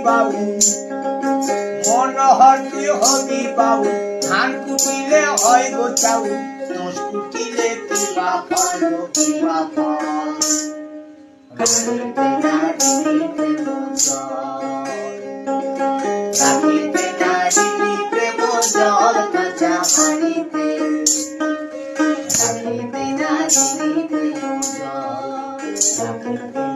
বাবু মনোহর তুই হবি বাবু ধান কুটিলে হয় গো চাউ দোষ কুটিলে কিবা ফল গো কিবা ফল রাখিতে নারীতে জল কাঁচা পানিতে রাখিতে নারীতে জল রাখিতে